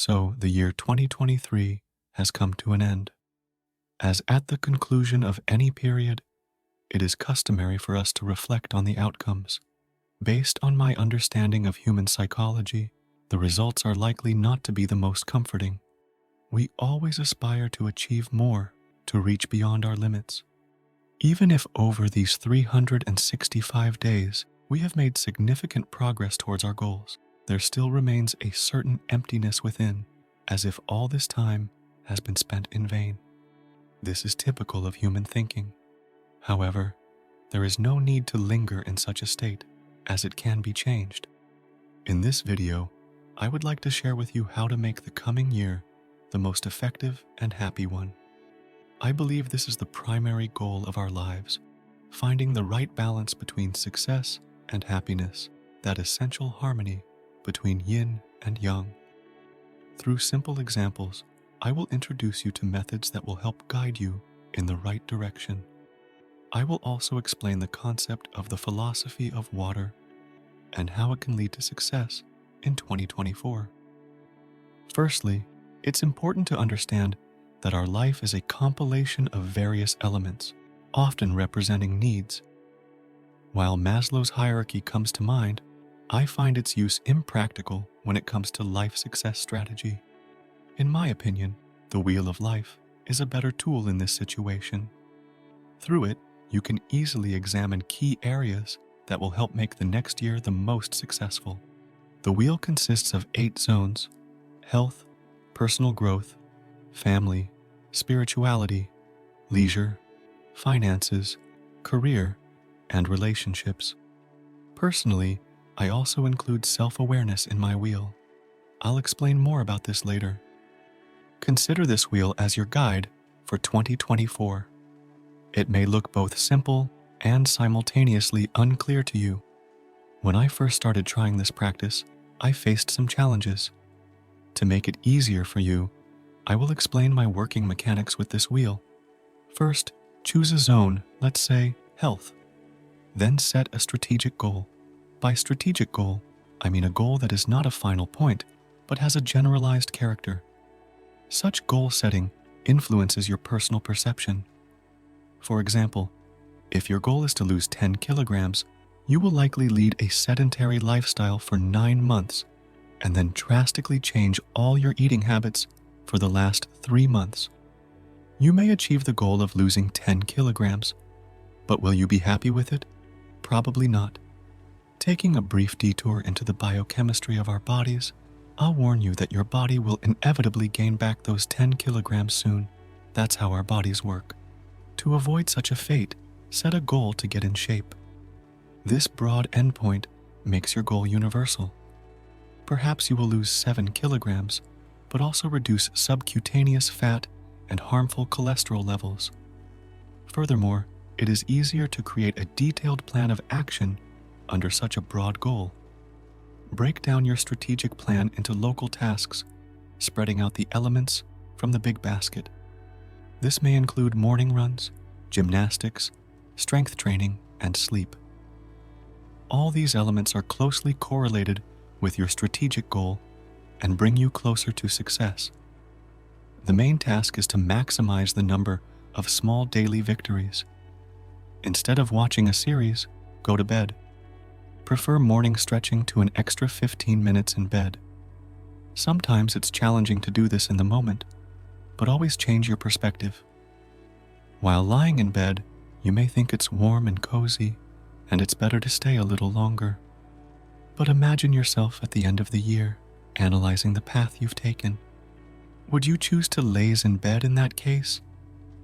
So the year 2023 has come to an end. As at the conclusion of any period, it is customary for us to reflect on the outcomes. Based on my understanding of human psychology, the results are likely not to be the most comforting. We always aspire to achieve more, to reach beyond our limits. Even if over these 365 days we have made significant progress towards our goals, there still remains a certain emptiness within, as if all this time has been spent in vain. This is typical of human thinking. However, there is no need to linger in such a state, as it can be changed. In this video, I would like to share with you how to make the coming year the most effective and happy one. I believe this is the primary goal of our lives, finding the right balance between success and happiness, that essential harmony between yin and yang. Through simple examples, I will introduce you to methods that will help guide you in the right direction. I will also explain the concept of the philosophy of water and how it can lead to success in 2024. Firstly, it's important to understand that our life is a compilation of various elements, often representing needs. While Maslow's hierarchy comes to mind, I find its use impractical when it comes to life success strategy. In my opinion, the Wheel of Life is a better tool in this situation. Through it, you can easily examine key areas that will help make the next year the most successful. The wheel consists of 8 zones: health, personal growth, family, spirituality, leisure, finances, career, and relationships. Personally, I also include self-awareness in my wheel. I'll explain more about this later. Consider this wheel as your guide for 2024. It may look both simple and simultaneously unclear to you. When I first started trying this practice, I faced some challenges. To make it easier for you, I will explain my working mechanics with this wheel. First, choose a zone, let's say health. Then set a strategic goal. By strategic goal, I mean a goal that is not a final point, but has a generalized character. Such goal setting influences your personal perception. For example, if your goal is to lose 10 kilograms, you will likely lead a sedentary lifestyle for 9 months and then drastically change all your eating habits for the last 3 months. You may achieve the goal of losing 10 kilograms, but will you be happy with it? Probably not. Taking a brief detour into the biochemistry of our bodies, I'll warn you that your body will inevitably gain back those 10 kilograms soon. That's how our bodies work. To avoid such a fate, set a goal to get in shape. This broad endpoint makes your goal universal. Perhaps you will lose 7 kilograms, but also reduce subcutaneous fat and harmful cholesterol levels. Furthermore, it is easier to create a detailed plan of action under such a broad goal. Break down your strategic plan into local tasks, spreading out the elements from the big basket. This may include morning runs, gymnastics, strength training, and sleep. All these elements are closely correlated with your strategic goal and bring you closer to success. The main task is to maximize the number of small daily victories. Instead of watching a series, go to bed. Prefer morning stretching to an extra 15 minutes in bed. Sometimes it's challenging to do this in the moment, but always change your perspective. While lying in bed, you may think it's warm and cozy, and it's better to stay a little longer. But imagine yourself at the end of the year, analyzing the path you've taken. Would you choose to laze in bed in that case,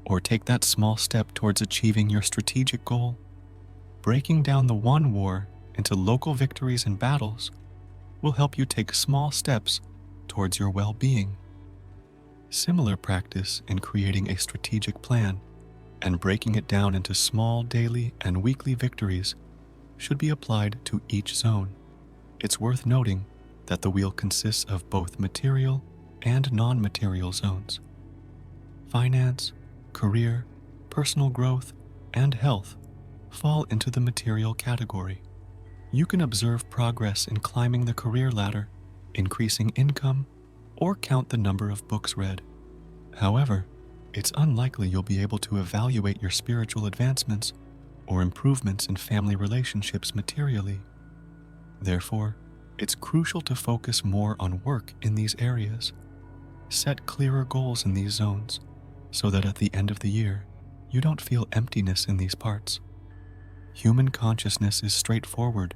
or take that small step towards achieving your strategic goal? Breaking down the one war into local victories and battles will help you take small steps towards your well-being. Similar practice in creating a strategic plan and breaking it down into small daily and weekly victories should be applied to each zone. It's worth noting that the wheel consists of both material and non-material zones. Finance, career, personal growth, and health fall into the material category. You can observe progress in climbing the career ladder, increasing income, or count the number of books read. However, it's unlikely you'll be able to evaluate your spiritual advancements or improvements in family relationships materially. Therefore, it's crucial to focus more on work in these areas. Set clearer goals in these zones so that at the end of the year, you don't feel emptiness in these parts. Human consciousness is straightforward.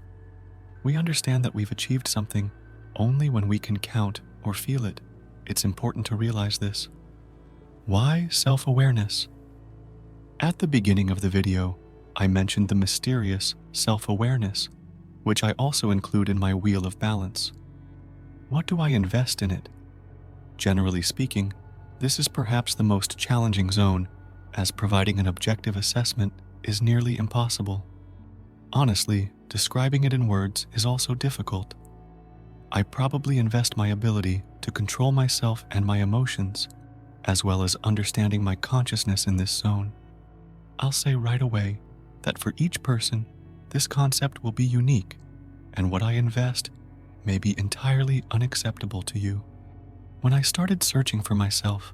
We understand that we've achieved something only when we can count or feel it. It's important to realize this. Why self-awareness? At the beginning of the video, I mentioned the mysterious self-awareness, which I also include in my wheel of balance. What do I invest in it? Generally speaking, this is perhaps the most challenging zone, as providing an objective assessment is nearly impossible. Honestly, describing it in words is also difficult. I probably invest my ability to control myself and my emotions, as well as understanding my consciousness in this zone. I'll say right away that for each person, this concept will be unique, and what I invest may be entirely unacceptable to you. When I started searching for myself,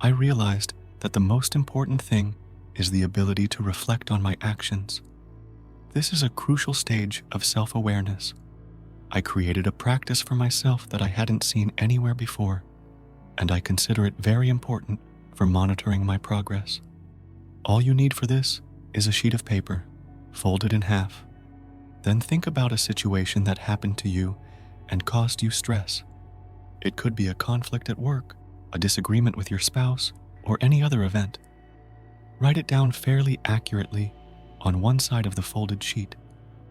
I realized that the most important thing is the ability to reflect on my actions. This is a crucial stage of self-awareness. I created a practice for myself that I hadn't seen anywhere before, and I consider it very important for monitoring my progress. All you need for this is a sheet of paper, folded in half. Then think about a situation that happened to you and caused you stress. It could be a conflict at work, a disagreement with your spouse, or any other event. Write it down fairly accurately on one side of the folded sheet.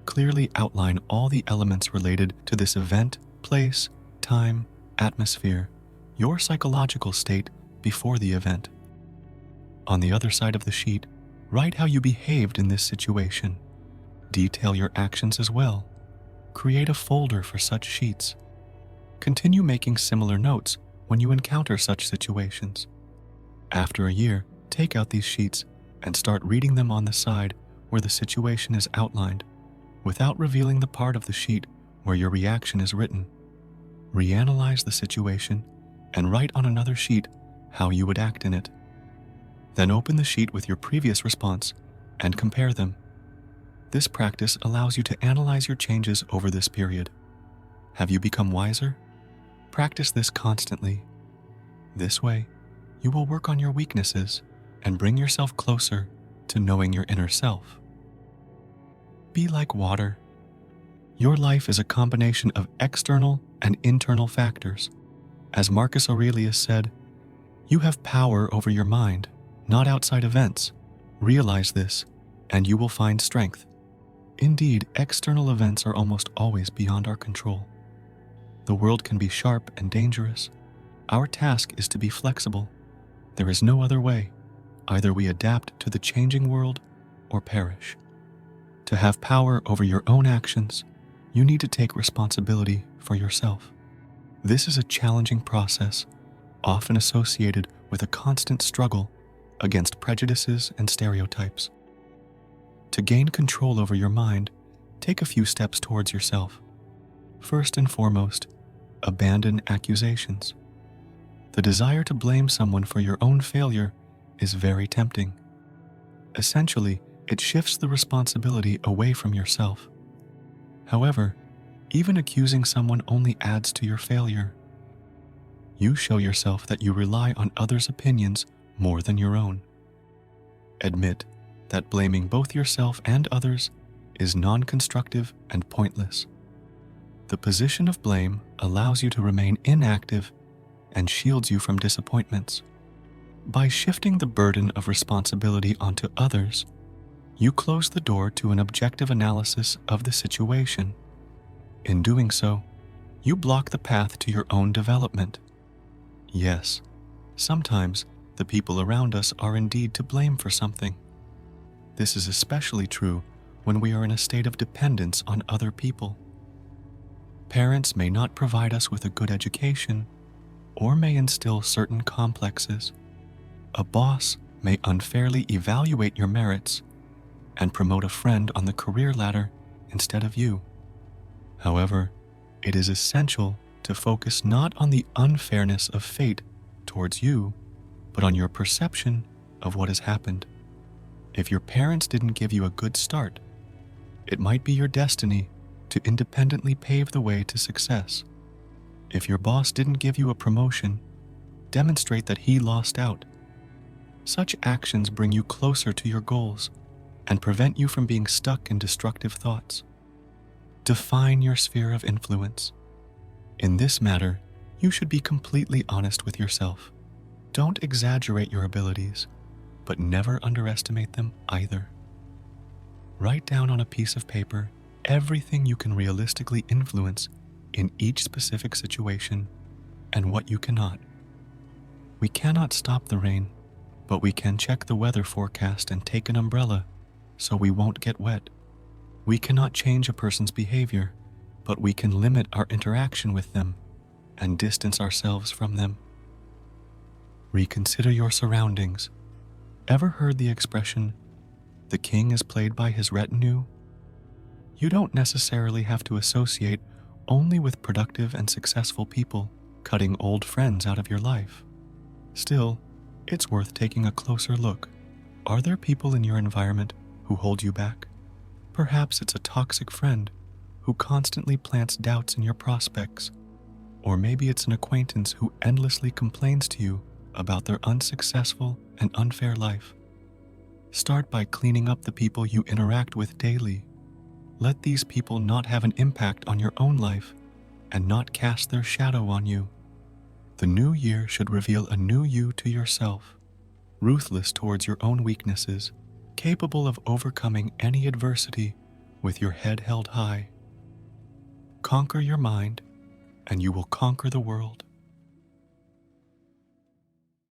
Clearly outline all the elements related to this event, place, time, atmosphere, your psychological state before the event. On the other side of the sheet, write how you behaved in this situation. Detail your actions as well. Create a folder for such sheets. Continue making similar notes when you encounter such situations. After a year, take out these sheets and start reading them on the side where the situation is outlined, without revealing the part of the sheet where your reaction is written. Reanalyze the situation and write on another sheet how you would act in it. Then open the sheet with your previous response and compare them. This practice allows you to analyze your changes over this period. Have you become wiser? Practice this constantly. This way, you will work on your weaknesses and bring yourself closer to knowing your inner self. Be like water. Your life is a combination of external and internal factors. As Marcus Aurelius said, you have power over your mind, not outside events. Realize this, and you will find strength. Indeed, external events are almost always beyond our control. The world can be sharp and dangerous. Our task is to be flexible. There is no other way. Either we adapt to the changing world or perish. To have power over your own actions, you need to take responsibility for yourself. This is a challenging process, often associated with a constant struggle against prejudices and stereotypes. To gain control over your mind, take a few steps towards yourself. First and foremost, abandon accusations. The desire to blame someone for your own failure is very tempting. Essentially, it shifts the responsibility away from yourself. However, even accusing someone only adds to your failure. You show yourself that you rely on others' opinions more than your own. Admit that blaming both yourself and others is non-constructive and pointless. The position of blame allows you to remain inactive and shields you from disappointments. By shifting the burden of responsibility onto others, you close the door to an objective analysis of the situation. In doing so, you block the path to your own development. Yes, sometimes the people around us are indeed to blame for something. This is especially true when we are in a state of dependence on other people. Parents may not provide us with a good education or may instill certain complexes. A boss may unfairly evaluate your merits and promote a friend on the career ladder instead of you. However, it is essential to focus not on the unfairness of fate towards you, but on your perception of what has happened. If your parents didn't give you a good start, it might be your destiny to independently pave the way to success. If your boss didn't give you a promotion, demonstrate that he lost out. Such actions bring you closer to your goals and prevent you from being stuck in destructive thoughts. Define your sphere of influence. In this matter, you should be completely honest with yourself. Don't exaggerate your abilities, but never underestimate them either. Write down on a piece of paper everything you can realistically influence in each specific situation and what you cannot. We cannot stop the rain, but we can check the weather forecast and take an umbrella so we won't get wet. We cannot change a person's behavior, but we can limit our interaction with them and distance ourselves from them. Reconsider your surroundings. Ever heard the expression, "The king is played by his retinue"? You don't necessarily have to associate only with productive and successful people, cutting old friends out of your life. Still, it's worth taking a closer look. Are there people in your environment who hold you back? Perhaps it's a toxic friend who constantly plants doubts in your prospects. Or maybe it's an acquaintance who endlessly complains to you about their unsuccessful and unfair life. Start by cleaning up the people you interact with daily. Let these people not have an impact on your own life and not cast their shadow on you. The new year should reveal a new you to yourself, ruthless towards your own weaknesses, capable of overcoming any adversity with your head held high. Conquer your mind, and you will conquer the world.